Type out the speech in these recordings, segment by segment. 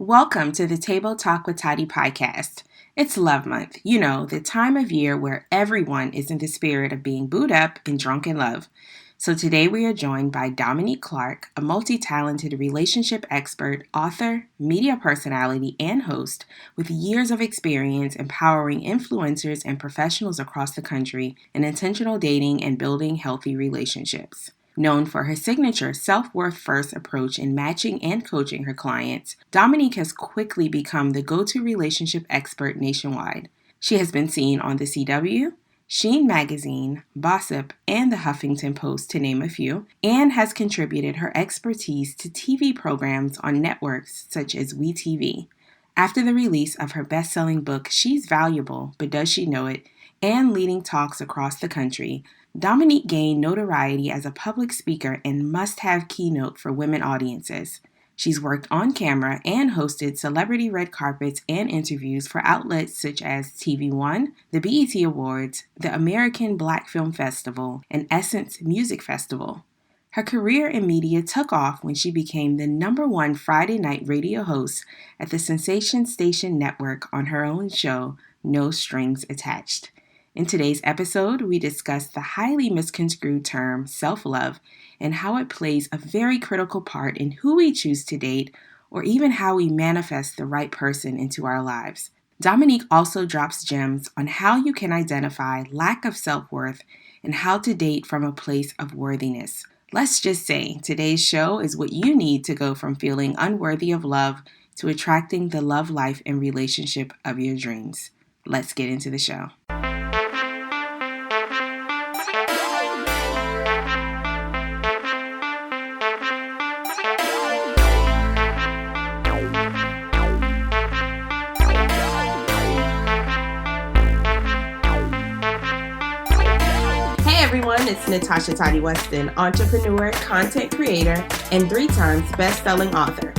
Welcome to the Table Talk with Toddy podcast. It's Love Month, the time of year where everyone is in the spirit of being booed up and drunk in love. So today we are joined by Dominique Clark, a multi-talented relationship expert, author, media personality, and host with years of experience empowering influencers and professionals across the country in intentional dating and building healthy relationships. Known for her signature self-worth first approach in matching and coaching her clients, Dominique has quickly become the go-to relationship expert nationwide. She has been seen on The CW, Sheen Magazine, Bossip, and The Huffington Post, to name a few, and has contributed her expertise to TV programs on networks such as WeTV. After the release of her best-selling book, She's Valuable, But Does She Know It?, and leading talks across the country, Dominique gained notoriety as a public speaker and must-have keynote for women audiences. She's worked on camera and hosted celebrity red carpets and interviews for outlets such as TV One, the BET Awards, the American Black Film Festival, and Essence Music Festival. Her career in media took off when she became the #1 Friday night radio host at the Sensation Station Network on her own show, No Strings Attached. In today's episode, we discuss the highly misconstrued term self-love and how it plays a very critical part in who we choose to date or even how we manifest the right person into our lives. Dominique also drops gems on how you can identify lack of self-worth and how to date from a place of worthiness. Let's just say today's show is what you need to go from feeling unworthy of love to attracting the love life and relationship of your dreams. Let's get into the show. It's Natasha Toddy Weston, entrepreneur, content creator, and 3 times best-selling author.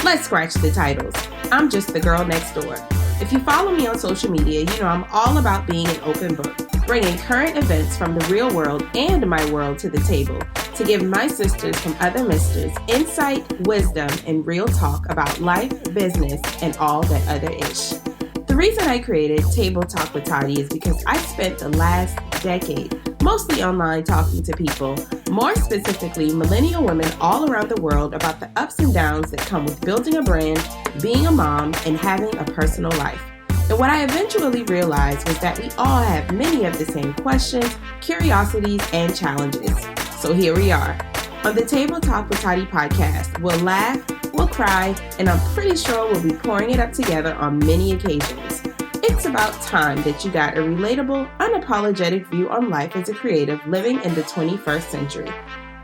Let's scratch the titles. I'm just the girl next door. If you follow me on social media, you know I'm all about being an open book, bringing current events from the real world and my world to the table to give my sisters from other misters insight, wisdom, and real talk about life, business, and all that other ish. The reason I created Table Talk with Toddy is because I spent the last decade mostly online talking to people, more specifically millennial women all around the world, about the ups and downs that come with building a brand, being a mom, and having a personal life. And what I eventually realized was that we all have many of the same questions, curiosities, and challenges. So here we are. On the Table Talk with Toddy podcast, we'll laugh, we'll cry, and I'm pretty sure we'll be pouring it up together on many occasions. It's about time that you got a relatable, unapologetic view on life as a creative living in the 21st century.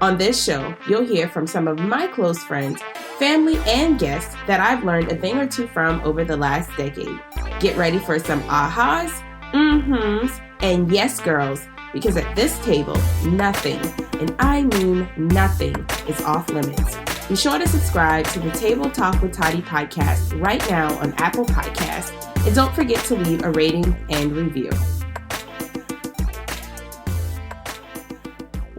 On this show, you'll hear from some of my close friends, family, and guests that I've learned a thing or two from over the last decade. Get ready for some ahas, and yes, girls, because at this table, nothing, and I mean nothing, is off limits. Be sure to subscribe to the Table Talk with Toddy podcast right now on Apple Podcasts, and don't forget to leave a rating and review.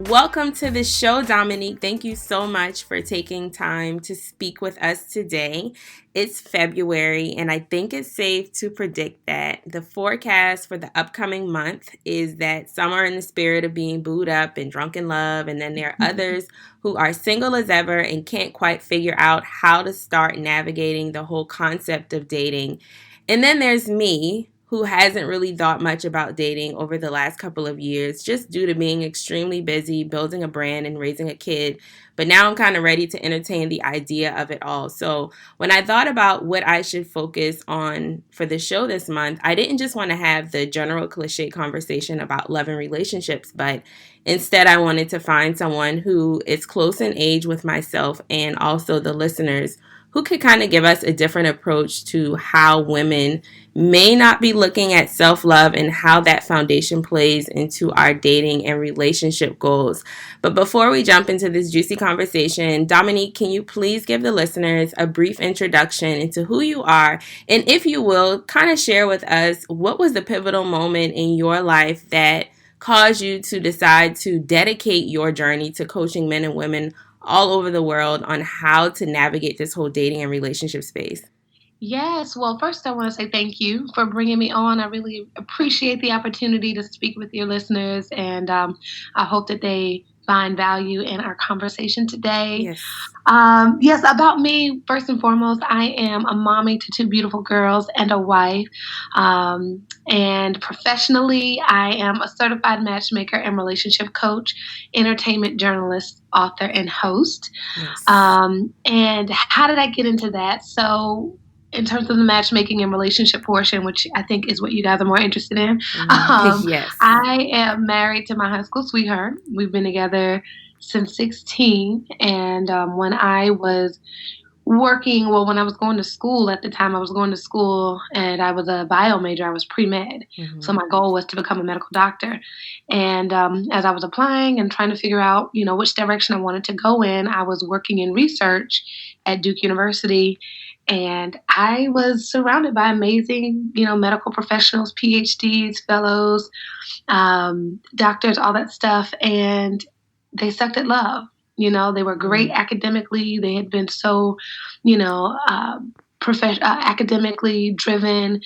Welcome to the show, Dominique. Thank you so much for taking time to speak with us today. It's February, and I think it's safe to predict that the forecast for the upcoming month is that some are in the spirit of being booed up and drunk in love, and then there are others who are single as ever and can't quite figure out how to start navigating the whole concept of dating. And then there's me, who hasn't really thought much about dating over the last couple of years, just due to being extremely busy building a brand and raising a kid. But now I'm kind of ready to entertain the idea of it all. So when I thought about what I should focus on for the show this month, I didn't just want to have the general cliche conversation about love and relationships, but instead I wanted to find someone who is close in age with myself and also the listeners, who could kind of give us a different approach to how women may not be looking at self-love and how that foundation plays into our dating and relationship goals. But before we jump into this juicy conversation, Dominique, can you please give the listeners a brief introduction into who you are? And if you will, kind of share with us what was the pivotal moment in your life that caused you to decide to dedicate your journey to coaching men and women all over the world on how to navigate this whole dating and relationship space. Yes. Well, first, I want to say thank you for bringing me on. I really appreciate the opportunity to speak with your listeners, and I hope that they find value in our conversation today. Yes. Yes, about me, first and foremost, I am a mommy to two beautiful girls and a wife. And professionally, I am a certified matchmaker and relationship coach, entertainment journalist, author, and host. Yes. And how did I get into that? So, in terms of the matchmaking and relationship portion, which I think is what you guys are more interested in, Yes. I am married to my high school sweetheart. We've been together since 16. And when I was working, well, when I was going to school at the time, I was going to school and I was a bio major. I was pre med. So Mm-hmm. my goal was to become a medical doctor. And as I was applying and trying to figure out, which direction I wanted to go in, I was working in research at Duke University. And I was surrounded by amazing, medical professionals, PhDs, fellows, doctors, all that stuff. And they sucked at love. They were great academically. They had been so, you know, academically driven,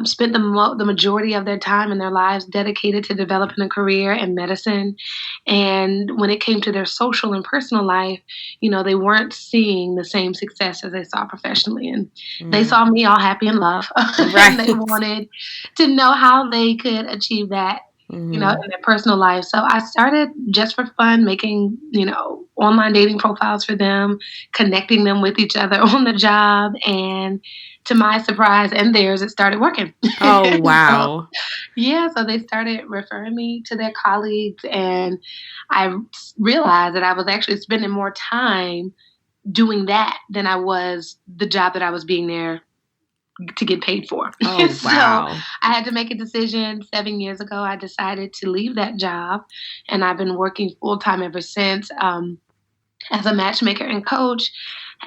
spent the majority of their time in their lives dedicated to developing a career in medicine. And when it came to their social and personal life, they weren't seeing the same success as they saw professionally. And they saw me all happy in love, and they Right. wanted to know how they could achieve that Mm-hmm. in their personal life. So I started just for fun, making, online dating profiles for them, connecting them with each other on the job. And to my surprise and theirs, it started working. Oh, So, wow. yeah, so they started referring me to their colleagues. And I realized that I was actually spending more time doing that than I was the job that I was being there to get paid for. Oh, So wow. I had to make a decision 7 years ago. I decided to leave that job, and I've been working full time ever since as a matchmaker and coach.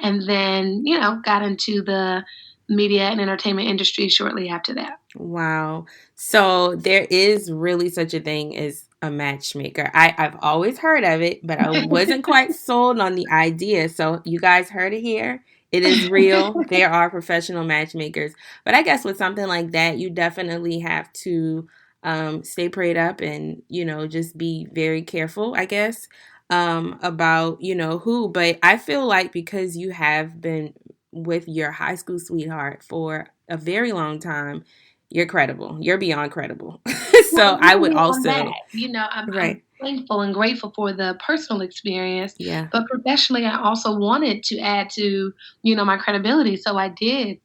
And then, got into the media and entertainment industry shortly after that. Wow. So there is really such a thing as a matchmaker. I've always heard of it, but I wasn't quite sold on the idea. So you guys heard it here. It is real. There are professional matchmakers. But I guess with something like that, you definitely have to stay prayed up and, just be very careful, I guess, about, who. But I feel like because you have been with your high school sweetheart for a very long time, you're credible. You're beyond credible. Well, So I would really on that, also, I'm right. thankful and grateful for the personal experience, Yeah. but professionally, I also wanted to add to, my credibility. So I did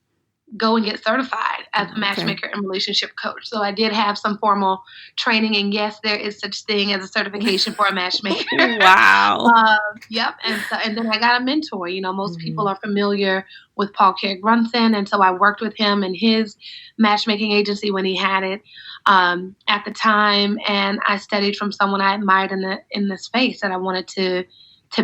go and get certified as a Okay. matchmaker and relationship coach. So I did have some formal training, and yes, there is such thing as a certification for a matchmaker. Wow. um, yep, and then I got a mentor. Most people Hmm. are familiar with Paul Carrick-Brunson, and so I worked with him and his matchmaking agency when he had it at the time, and I studied from someone I admired in the space that I wanted to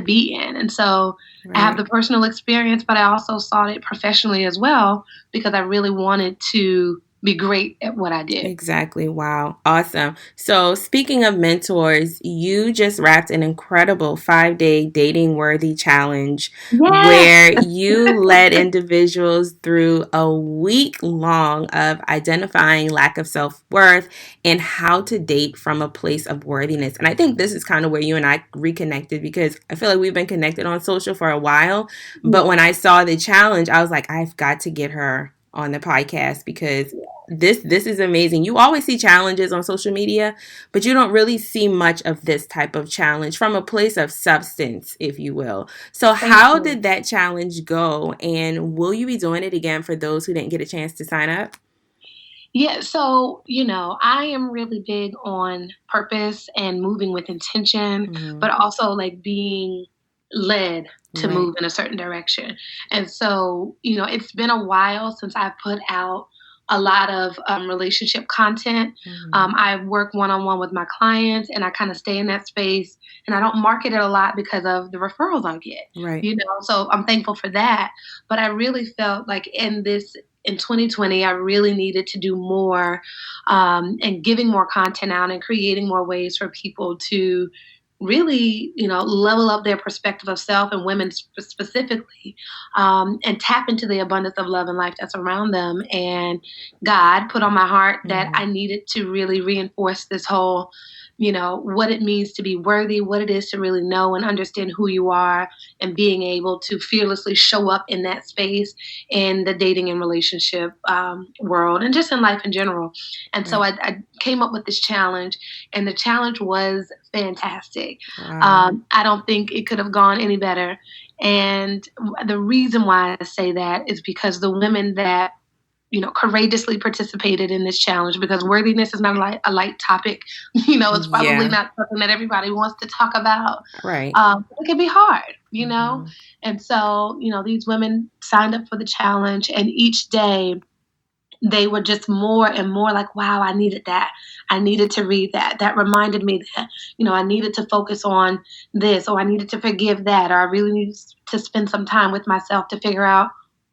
be in. And so I have Right. the personal experience, but I also sought it professionally as well because I really wanted to be great at what I did. Exactly. Wow. Awesome. So, speaking of mentors, you just wrapped an incredible 5-day dating worthy challenge Yes. where you led individuals through a week long of identifying lack of self worth and how to date from a place of worthiness. And I think this is kind of where you and I reconnected because I feel like we've been connected on social for a while. But when I saw the challenge, I was like, I've got to get her on the podcast because this is amazing. You always see challenges on social media, but you don't really see much of this type of challenge from a place of substance, if you will. So Thank how you. did that challenge go, and will you be doing it again for those who didn't get a chance to sign up? Yeah, so, I am really big on purpose and moving with intention, but Mm-hmm. also like being led to Right. move in a certain direction. And so, it's been a while since I've put out a lot of relationship content. Mm-hmm. I work one on one with my clients and I kind of stay in that space and I don't market it a lot because of the referrals I get, Right. so I'm thankful for that. But I really felt like in 2020, I really needed to do more and giving more content out and creating more ways for people to really, level up their perspective of self and women specifically, and tap into the abundance of love and life that's around them. And God put on my heart that I needed to really reinforce this whole, what it means to be worthy, what it is to really know and understand who you are, and being able to fearlessly show up in that space in the dating and relationship world, and just in life in general. And so I came up with this challenge, and the challenge was fantastic. Wow. I don't think it could have gone any better. And the reason why I say that is because the women that courageously participated in this challenge, because worthiness is not a light topic. It's probably Yeah. not something that everybody wants to talk about. Right. It can be hard, Mm-hmm. and so, these women signed up for the challenge, and each day they were just more and more like, wow, I needed that. I needed to read that. That reminded me that, I needed to focus on this, or I needed to forgive that, or I really needed to spend some time with myself to figure out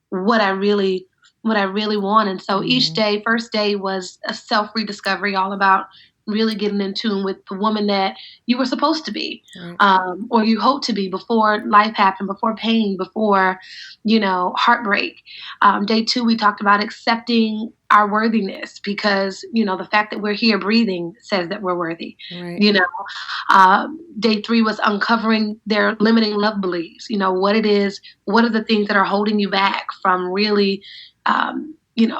what I really want. And so each Mm-hmm. day, first day was a self rediscovery, all about really getting in tune with the woman that you were supposed to be, Right. or you hoped to be before life happened, before pain, before, heartbreak. Day two, we talked about accepting our worthiness, because, the fact that we're here breathing says that we're worthy. Right. You know, day three was uncovering their limiting love beliefs. What it is, what are the things that are holding you back from really,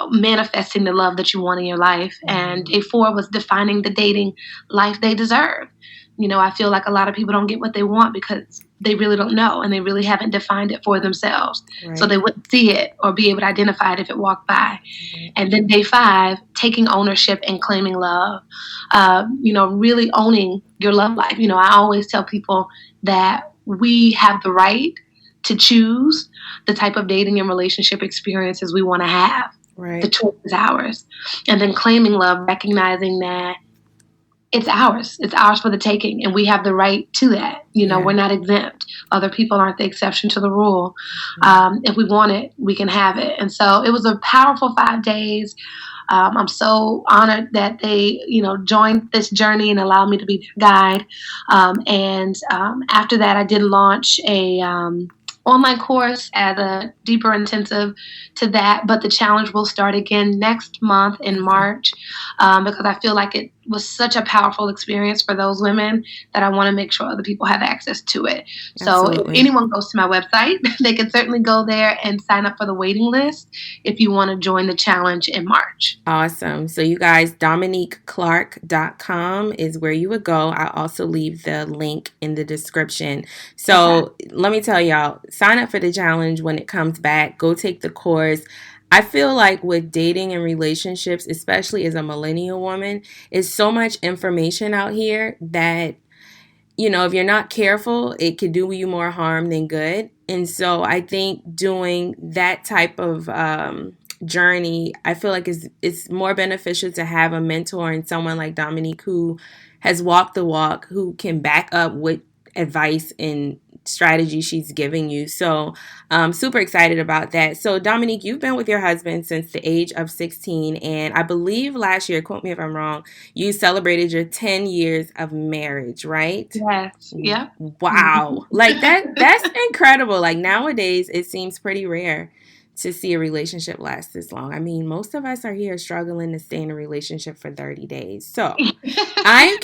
manifesting the love that you want in your life. And day four was defining the dating life they deserve. I feel like a lot of people don't get what they want because they really don't know, and they really haven't defined it for themselves. Right. So they wouldn't see it or be able to identify it if it walked by. Right. And then day five, taking ownership and claiming love, really owning your love life. I always tell people that we have the right to choose the type of dating and relationship experiences we want to have. Right. The choice is ours. And then claiming love, recognizing that it's ours. It's ours for the taking, and we have the right to that. We're not exempt. Other people aren't the exception to the rule. If we want it, we can have it. And so it was a powerful 5 days. I'm so honored that they, joined this journey and allowed me to be their guide. And after that, I did launch a online course as a deeper intensive to that. But the challenge will start again next month in March, because I feel like it was such a powerful experience for those women that I want to make sure other people have access to it. So if anyone goes to my website, they can certainly go there and sign up for the waiting list if you want to join the challenge in March. Awesome. So you guys, DominiqueClark.com is where you would go. I'll also leave the link in the description. So let me tell y'all, sign up for the challenge when it comes back. Go take the course. I feel like with dating and relationships, especially as a millennial woman, is so much information out here that, if you're not careful, it could do you more harm than good. And so I think doing that type of journey, I feel like it's more beneficial to have a mentor and someone like Dominique who has walked the walk, who can back up with advice and strategy she's giving you. So I'm super excited about that. So Dominique, you've been with your husband since the age of 16, and I believe last year, quote me if I'm wrong, you celebrated your 10 years of marriage, right? Yes. Yep. Wow. Like that's incredible. Like nowadays it seems pretty rare to see a relationship last this long. I mean, most of us are here struggling to stay in a relationship for 30 days. So I'm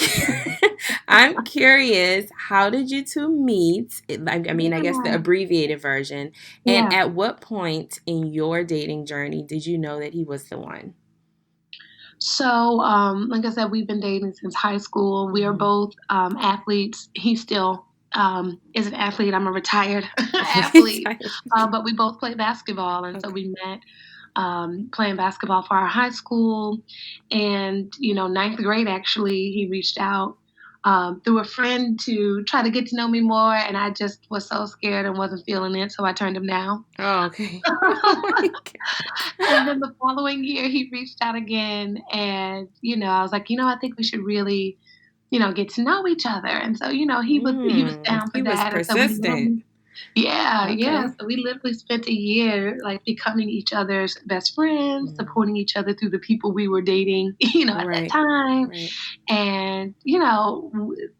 I'm curious, how did you two meet? I guess the abbreviated version. And at what point in your dating journey did you know that he was the one? So, like I said, we've been dating since high school. We are both athletes. He still is an athlete. I'm a retired athlete. But we both play basketball. And so we met playing basketball for our high school. And, ninth grade, actually, he reached out through a friend to try to get to know me more. And I just was so scared and wasn't feeling it. So I turned him down. Oh, okay. Oh my God. And then the following year, he reached out again. And, I was like, I think we should really, get to know each other. And so, he was down for He was that. persistent. Yeah, yeah. Okay. So we literally spent a year like becoming each other's best friends, Mm. supporting each other through the people we were dating, at that Right. time. Right. And,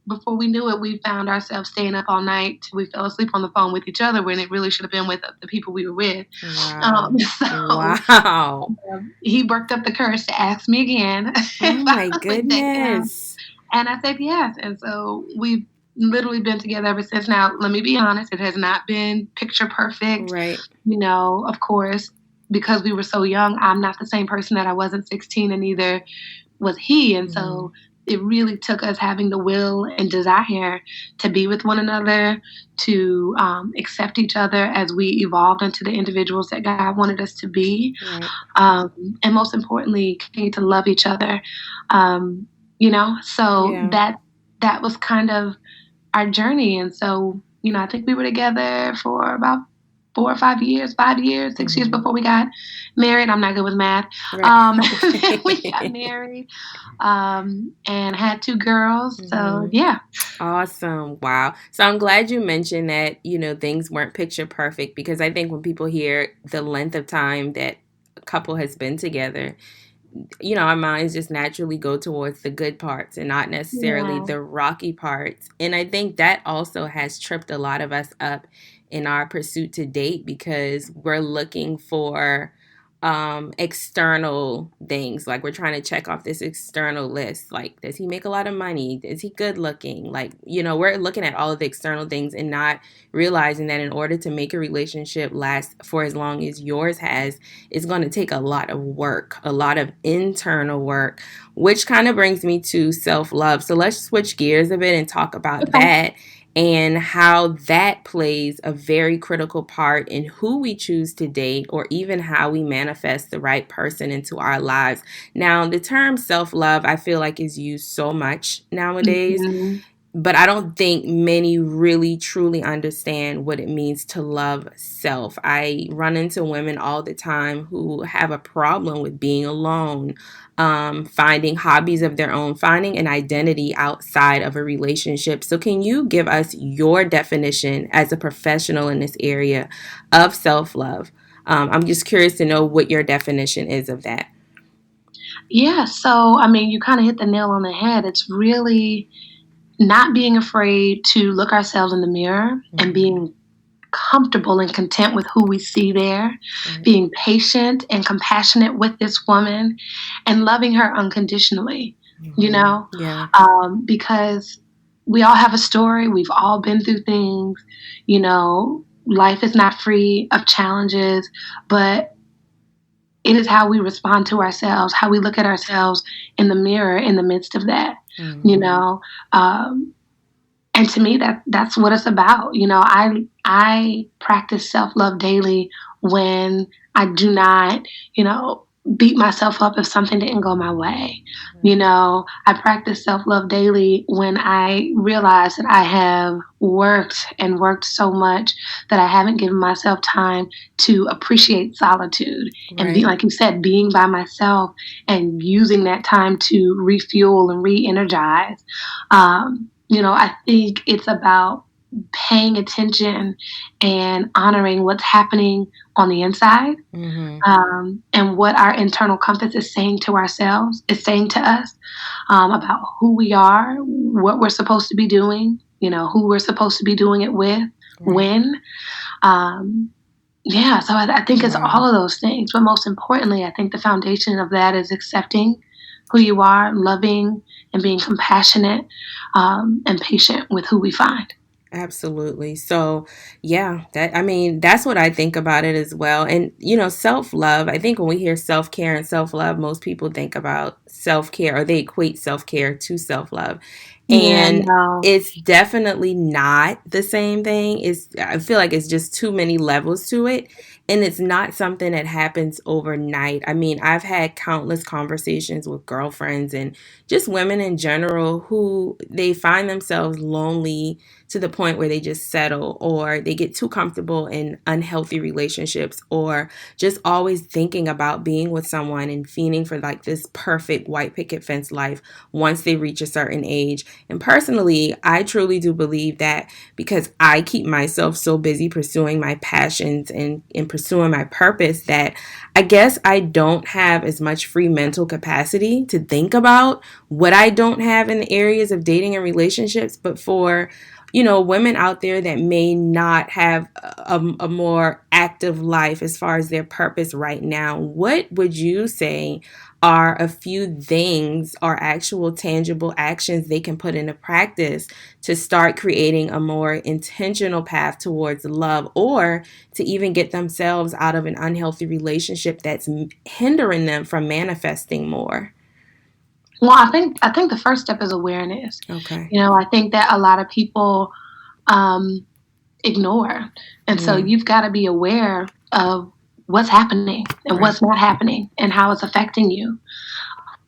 before we knew it, we found ourselves staying up all night till we fell asleep on the phone with each other when it really should have been with the people we were with. Wow. So Wow. he worked up the courage to ask me again if Oh I my would date him. goodness. And I said yes. And so we've literally been together ever since. Now, let me be honest, it has not been picture perfect. Right. Of course, because we were so young, I'm not the same person that I was at 16, and neither was he. And Mhm. so it really took us having the will and desire to be with one another, to accept each other as we evolved into the individuals that God wanted us to be, Right. and most importantly, continue to love each other. So Yeah. that was kind of our journey. And so, I think we were together for about 4 or 5 years, 5 years, 6 years Mhm. before we got married. I'm not good with math. Right. Then we got married, and had 2 girls. So Mhm. yeah. Awesome. Wow. So I'm glad you mentioned that, things weren't picture perfect because I think when people hear the length of time that a couple has been together, our minds just naturally go towards the good parts and not necessarily Yeah. the rocky parts. And I think that also has tripped a lot of us up in our pursuit to date because we're looking for external things. Like we're trying to check off this external list. Like, does he make a lot of money? Is he good looking? Like, we're looking at all of the external things and not realizing that in order to make a relationship last for as long as yours has, it's going to take a lot of work, a lot of internal work, which kind of brings me to self-love. So let's switch gears a bit and talk about Okay. that and how that plays a very critical part in who we choose to date or even how we manifest the right person into our lives. Now, the term self-love, I feel like is used so much nowadays, Mhm. but I don't think many really truly understand what it means to love self. I run into women all the time who have a problem with being alone, finding hobbies of their own, finding an identity outside of a relationship. So, can you give us your definition as a professional in this area of self love? I'm just curious to know what your definition is of that. Yeah. So, I mean, you kind of hit the nail on the head. It's really not being afraid to look ourselves in the mirror and Mm-hmm. being comfortable and content with who we see there, Right. being patient and compassionate with this woman, and loving her unconditionally, Mm-hmm. Yeah. because we all have a story. We've all been through things. Life is not free of challenges, but it is how we respond to ourselves, how we look at ourselves in the mirror in the midst of that. You Mm-hmm. know, um, and to me, that's what it's about. I practice self-love daily when I do not, beat myself up if something didn't go my way. I practice self-love daily when I realize that I have worked and worked so much that I haven't given myself time to appreciate solitude and be, Right. like you said, being by myself and using that time to refuel and re-energize. I think it's about paying attention and honoring what's happening on the inside, Mm-hmm. and what our internal compass is saying to ourselves, is saying to us, about who we are, what we're supposed to be doing, who we're supposed to be doing it with, Right. when. Um, yeah, so I think it's Wow. all of those things. But most importantly, I think the foundation of that is accepting who you are, loving and being compassionate, and patient with who we find. Absolutely. So, yeah, that's what I think about it as well. And, self-love, I think when we hear self-care and self-love, most people think about self-care or they equate self-care to self-love. Yeah, And no. it's definitely not the same thing. I feel like it's just too many levels to it. And it's not something that happens overnight. I mean, I've had countless conversations with girlfriends and just women in general who they find themselves lonely to the point where they just settle or they get too comfortable in unhealthy relationships or just always thinking about being with someone and fiending for like this perfect big white picket fence life once they reach a certain age. And personally, I truly do believe that because I keep myself so busy pursuing my passions and pursuing my purpose that I guess I don't have as much free mental capacity to think about what I don't have in the areas of dating and relationships. But for women out there that may not have a more active life as far as their purpose right now, what would you say are a few things or actual tangible actions they can put into practice to start creating a more intentional path towards love, or to even get themselves out of an unhealthy relationship that's hindering them from manifesting more? Well, I think the first step is awareness. Okay. I think that a lot of people ignore, and so you've got to be aware of what's happening and what's not happening and how it's affecting you.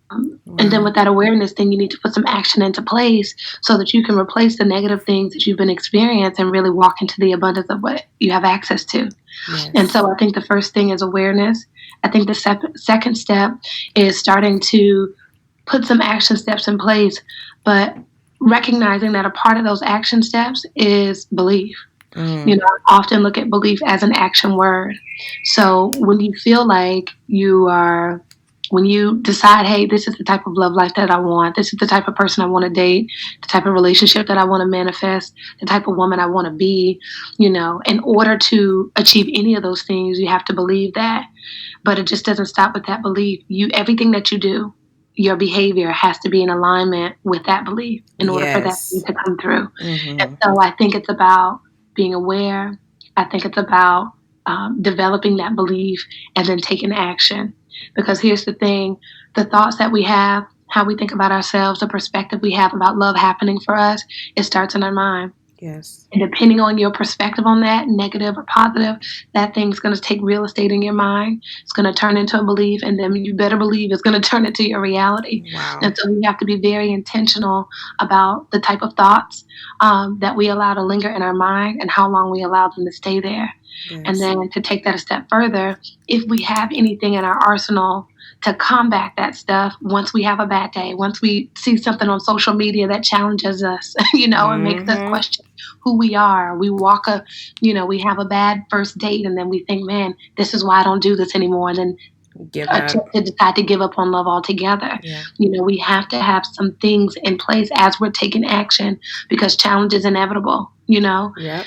And then with that awareness, then you need to put some action into place so that you can replace the negative things that you've been experiencing and really walk into the abundance of what you have access to. Yes. And so I think the first thing is awareness. I think the second step is starting to put some action steps in place, but recognizing that a part of those action steps is belief. I often look at belief as an action word. So when you feel like when you decide, hey, this is the type of love life that I want, this is the type of person I want to date, the type of relationship that I want to manifest, the type of woman I want to be, in order to achieve any of those things, you have to believe that. But it just doesn't stop with that belief. Everything that you do, your behavior has to be in alignment with that belief in order for that to come through. And so I think it's about being aware. I think it's about developing that belief and then taking action. Because here's the thing, the thoughts that we have, how we think about ourselves, the perspective we have about love happening for us, it starts in our mind. Yes. And depending on your perspective on that, negative or positive, that thing's going to take real estate in your mind. It's going to turn into a belief, and then you better believe it's going to turn into your reality. Wow. And so we have to be very intentional about the type of thoughts that we allow to linger in our mind and how long we allow them to stay there. Yes. And then to take that a step further, if we have anything in our arsenal to combat that stuff, once we have a bad day, once we see something on social media that challenges us, and makes us question who we are. We we have a bad first date, and then we think, man, this is why I don't do this anymore. And then decide to give up on love altogether. Yeah. We have to have some things in place as we're taking action, because challenge is inevitable, Yep.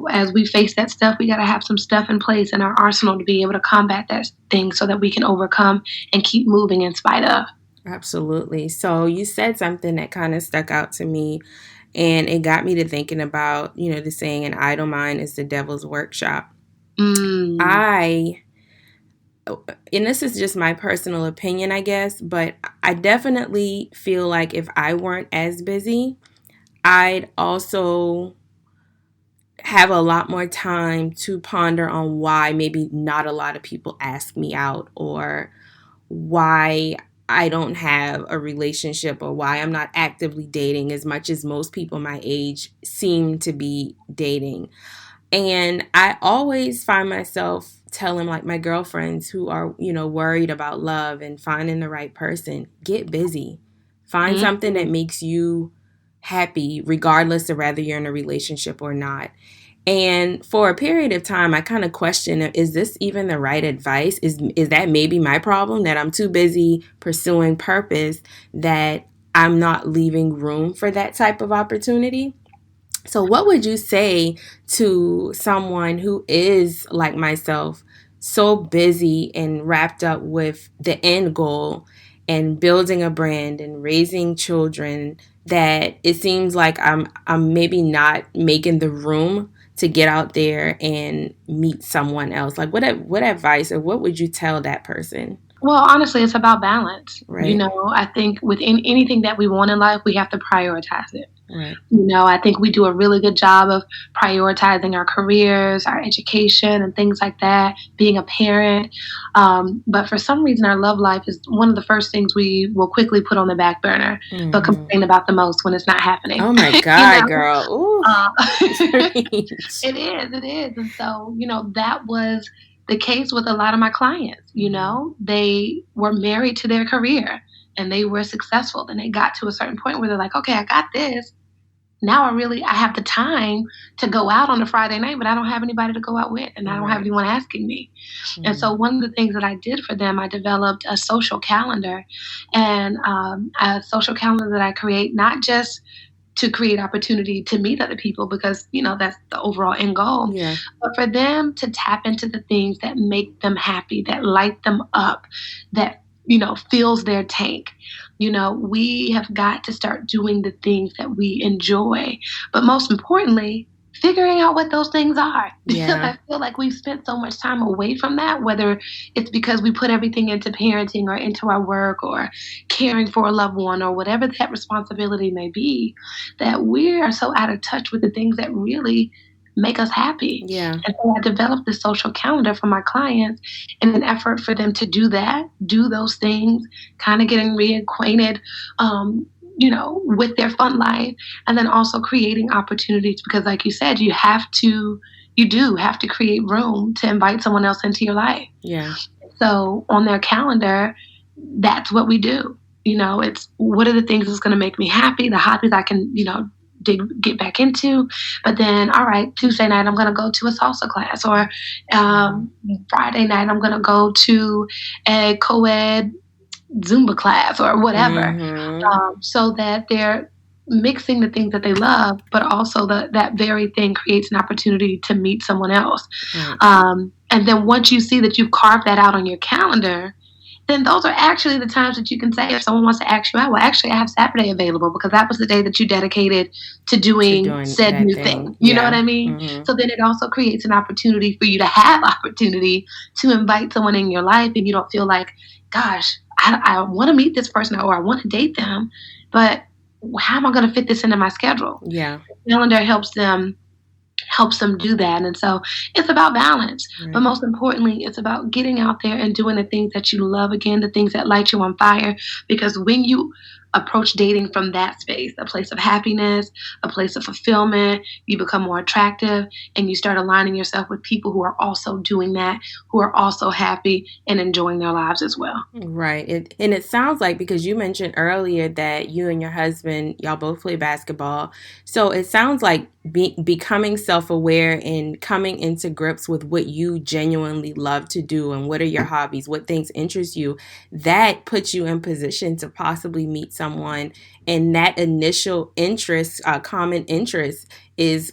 As we face that stuff, we got to have some stuff in place in our arsenal to be able to combat that thing so that we can overcome and keep moving in spite of. Absolutely. So you said something that kind of stuck out to me, and it got me to thinking about, the saying, an idle mind is the devil's workshop. And this is just my personal opinion, I guess, but I definitely feel like if I weren't as busy, I'd also have a lot more time to ponder on why maybe not a lot of people ask me out, or why I don't have a relationship, or why I'm not actively dating as much as most people my age seem to be dating. And I always find myself telling like my girlfriends who are, worried about love and finding the right person, get busy. Find something that makes you happy, regardless of whether you're in a relationship or not. And for a period of time, I kind of questioned, is this even the right advice? Is that maybe my problem, that I'm too busy pursuing purpose, that I'm not leaving room for that type of opportunity? So what would you say to someone who is like myself, so busy and wrapped up with the end goal and building a brand and raising children, that it seems like I'm maybe not making the room to get out there and meet someone else? Like what advice or what would you tell that person? Well, honestly, it's about balance. Right. I think with anything that we want in life, we have to prioritize it. Right. I think we do a really good job of prioritizing our careers, our education, and things like that, being a parent. But for some reason, our love life is one of the first things we will quickly put on the back burner, but complain about the most when it's not happening. Oh, my God, girl. Ooh. It is. And so, that was the case with a lot of my clients. They were married to their career. and they were successful. Then they got to a certain point where they're like, okay, I got this. Now I have the time to go out on a Friday night, but I don't have anybody to go out with, and I don't have anyone asking me. And so one of the things that I did for them, I developed a social calendar, and a social calendar that I create not just to create opportunity to meet other people, because that's the overall end goal, but for them to tap into the things that make them happy, that light them up, that fills their tank. We have got to start doing the things that we enjoy, but most importantly, figuring out what those things are. Because I feel like we've spent so much time away from that, whether it's because we put everything into parenting or into our work or caring for a loved one or whatever that responsibility may be, that we are so out of touch with the things that really make us happy. And so I developed this social calendar for my clients in an effort for them to do that, do those things, kind of getting reacquainted, with their fun life, and then also creating opportunities, because like you said, you do have to create room to invite someone else into your life. So on their calendar, that's what we do. It's what are the things that's going to make me happy, the hobbies I can, get back into. But then, all right, Tuesday night I'm going to go to a salsa class, or Friday night I'm going to go to a co-ed Zumba class or whatever, so that they're mixing the things that they love, but also that very thing creates an opportunity to meet someone else. And then once you see that you've carved that out on your calendar, then those are actually the times that you can say, if someone wants to ask you out, well, actually, I have Saturday available because that was the day that you dedicated to doing said new thing. You know what I mean? So then it also creates an opportunity for you to have opportunity to invite someone in your life, and you don't feel like, gosh, I want to meet this person or I want to date them, but how am I going to fit this into my schedule? The calendar helps them do that. And so it's about balance, but most importantly, it's about getting out there and doing the things that you love, again, the things that light you on fire, because when you approach dating from that space, a place of happiness, a place of fulfillment, you become more attractive, and you start aligning yourself with people who are also doing that, who are also happy and enjoying their lives as well. Right. And it sounds like, because you mentioned earlier that you and your husband, y'all both play basketball. So it sounds like becoming self-aware and coming into grips with what you genuinely love to do and what are your hobbies, what things interest you, that puts you in position to possibly meet someone. And that initial interest, common interest, is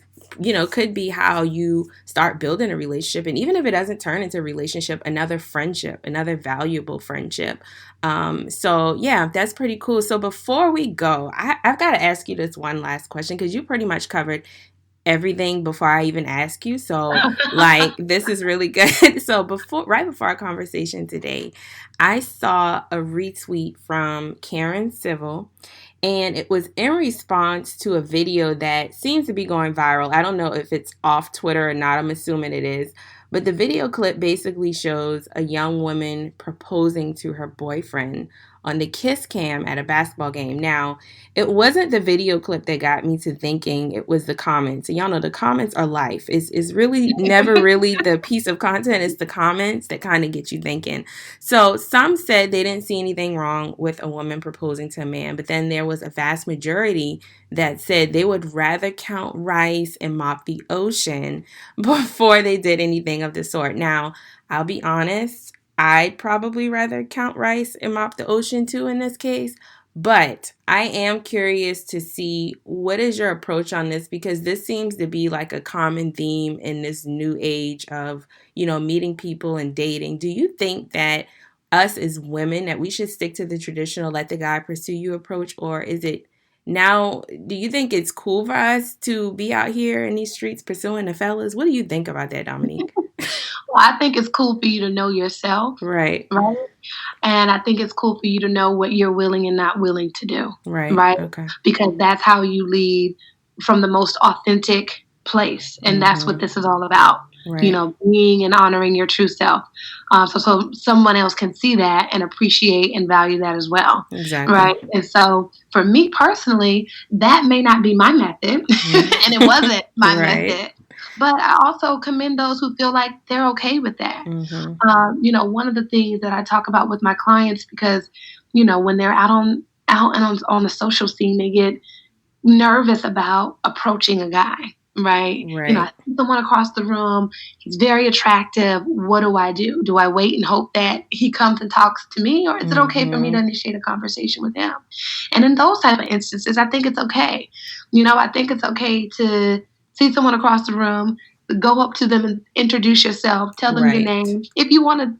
could be how you start building a relationship. And even if it doesn't turn into a relationship, another friendship, another valuable friendship. So yeah, that's pretty cool. So before we go, I've got to ask you this one last question, because you pretty much covered everything before I even ask you. So this is really good. So right before our conversation today, I saw a retweet from Karen Civil, and it was in response to a video that seems to be going viral. I don't know if it's off Twitter or not. I'm assuming it is. But the video clip basically shows a young woman proposing to her boyfriend on the kiss cam at a basketball game. Now, it wasn't the video clip that got me to thinking, it was the comments. And y'all know the comments are life. It's really never really the piece of content. It's the comments that kind of get you thinking. So some said they didn't see anything wrong with a woman proposing to a man, but then there was a vast majority that said they would rather count rice and mop the ocean before they did anything of the sort. Now, I'll be honest, I'd probably rather count rice and mop the ocean too in this case, but I am curious to see what is your approach on this, because this seems to be like a common theme in this new age of, meeting people and dating. Do you think that us as women, that we should stick to the traditional let the guy pursue you approach, or is it now, do you think it's cool for us to be out here in these streets pursuing the fellas? What do you think about that, Dominique? Well, I think it's cool for you to know yourself. Right. And I think it's cool for you to know what you're willing and not willing to do. Right. Okay. Because that's how you lead from the most authentic place. And that's what this is all about. Right. Being and honoring your true self. So someone else can see that and appreciate and value that as well. Exactly. Right. And so for me personally, that may not be my method. And it wasn't my method. But I also commend those who feel like they're okay with that. Mm-hmm. One of the things that I talk about with my clients, because, when they're out and on the social scene, they get nervous about approaching a guy, right? I Right. see someone across the room, he's very attractive. What do I do? Do I wait and hope that he comes and talks to me, or is it okay for me to Mm-hmm. initiate a conversation with him? And in those type of instances, I think it's okay. I think it's okay to see someone across the room, go up to them and introduce yourself, tell them your Right. name. If you want to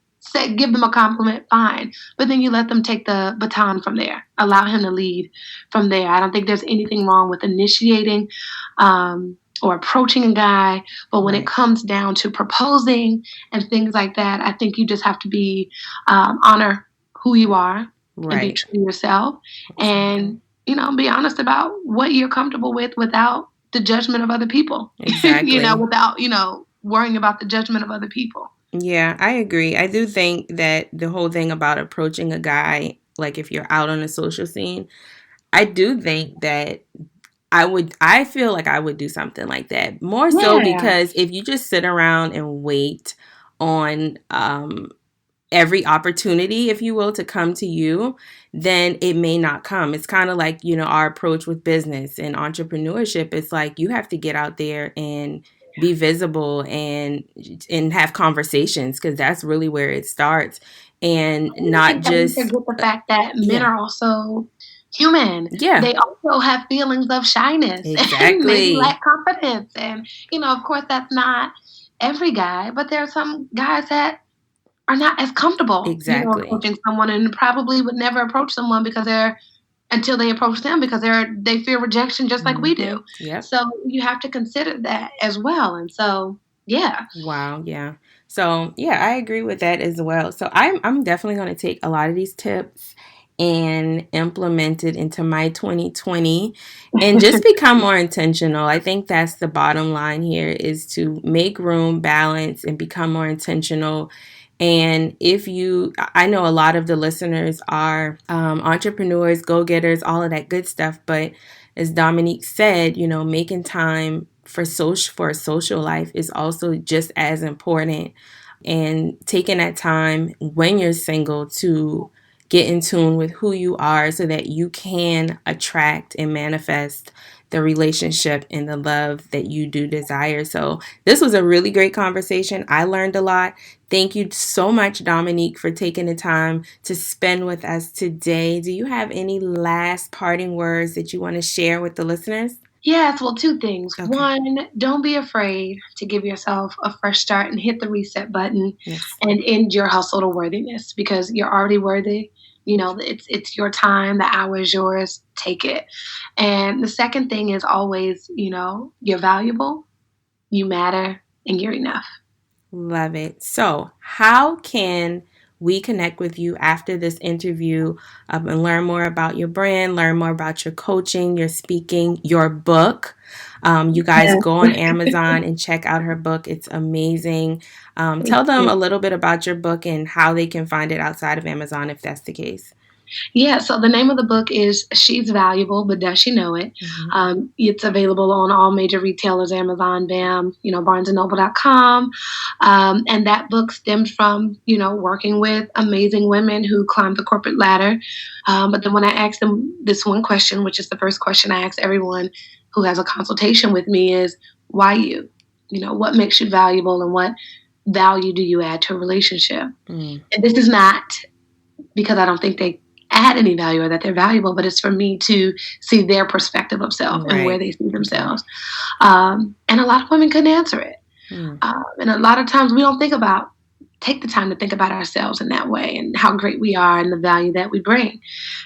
give them a compliment, fine. But then you let them take the baton from there. Allow him to lead from there. I don't think there's anything wrong with initiating or approaching a guy. But when it Right. comes down to proposing and things like that, I think you just have to be honor who you are and be Right. true to yourself, Exactly. and be honest about what you're comfortable with without the judgment of other people. Exactly. Without worrying about the judgment of other people. Yeah, I agree. I do think that the whole thing about approaching a guy, like if you're out on a social scene, I do think that I feel like I would do something like that. More so Yeah. because if you just sit around and wait on every opportunity, if you will, to come to you, then it may not come. It's kind of like, our approach with business and entrepreneurship. It's like you have to get out there and be visible and have conversations, because that's really where it starts. And I not think that we just forget the fact that men yeah. are also human. Yeah, They also have feelings of shyness and maybe exactly. lack confidence. And, of course, that's not every guy, but there are some guys that are not as comfortable, Exactly. approaching someone, and probably would never approach someone until they approach them, because they fear rejection just like we do. Yep. So you have to consider that as well. And so, yeah. Wow, yeah. So, yeah, I agree with that as well. So, I'm definitely going to take a lot of these tips and implement it into my 2020 and just become more intentional. I think that's the bottom line here, is to make room, balance, and become more intentional. And I know a lot of the listeners are entrepreneurs, go-getters, all of that good stuff. But as Dominique said, making time for a social life is also just as important. And taking that time when you're single to get in tune with who you are so that you can attract and manifest the relationship and the love that you do desire. So this was a really great conversation. I learned a lot. Thank you so much, Dominique, for taking the time to spend with us today. Do you have any last parting words that you want to share with the listeners? Yes, well, two things. Okay. One, don't be afraid to give yourself a fresh start and hit the reset button Yes. and end your hustle to worthiness, because you're already worthy. It's your time, the hour is yours. Take it. And the second thing is always, you're valuable, you matter, and you're enough. Love it. So, how can we connect with you after this interview and learn more about your brand, learn more about your coaching, your speaking, your book? You guys Yes. go on Amazon and check out her book. It's amazing. Thank Tell them you. a little bit about your book and how they can find it outside of Amazon if that's the case. Yeah, so the name of the book is She's Valuable, but Does She Know It? Mm-hmm. It's available on all major retailers, Amazon, BAM, barnesandnoble.com. And that book stemmed from, working with amazing women who climbed the corporate ladder. But then when I asked them this one question, which is the first question I ask everyone who has a consultation with me, is why you? What makes you valuable, and what value do you add to a relationship? Mm. And this is not because I don't think they add any value or that they're valuable, but it's for me to see their perspective of self and where Right. they see themselves. And a lot of women couldn't answer it. Mm. And a lot of times we don't take the time to think about ourselves in that way and how great we are and the value that we bring.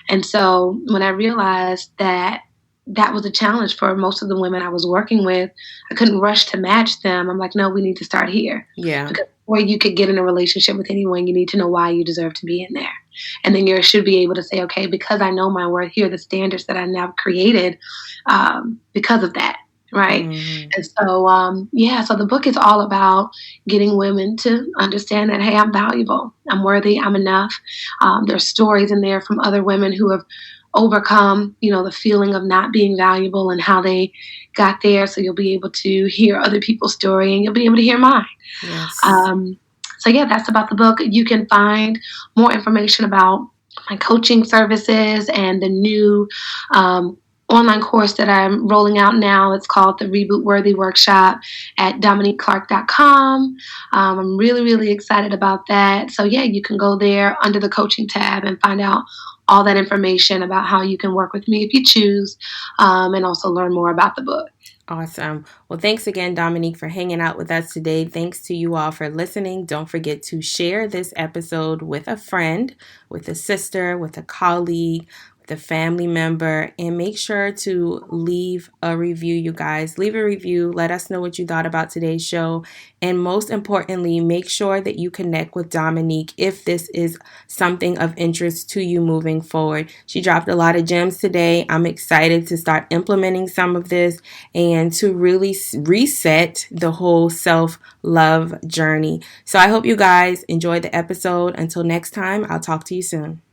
And so when I realized that that was a challenge for most of the women I was working with, I couldn't rush to match them. I'm like, no, we need to start here. Yeah. Because before you could get in a relationship with anyone, you need to know why you deserve to be in there. And then you should be able to say, okay, because I know my worth, here are the standards that I now created because of that. Right. Mm-hmm. And so, so the book is all about getting women to understand that, hey, I'm valuable, I'm worthy, I'm enough. There's stories in there from other women who have overcome, the feeling of not being valuable and how they got there. So you'll be able to hear other people's story and you'll be able to hear mine. Yes. Um, so yeah, that's about the book. You can find more information about my coaching services and the new online course that I'm rolling out now. It's called the Reboot Worthy Workshop at dominiqueclark.com. I'm really, really excited about that. So yeah, you can go there under the coaching tab and find out all that information about how you can work with me if you choose, and also learn more about the book. Awesome. Well, thanks again, Dominique, for hanging out with us today. Thanks to you all for listening. Don't forget to share this episode with a friend, with a sister, with a colleague, with a family member, and make sure to leave a review, you guys. Leave a review. Let us know what you thought about today's show. And most importantly, make sure that you connect with Dominique if this is something of interest to you moving forward. She dropped a lot of gems today. I'm excited to start implementing some of this and to really reset the whole self-love journey. So I hope you guys enjoyed the episode. Until next time, I'll talk to you soon.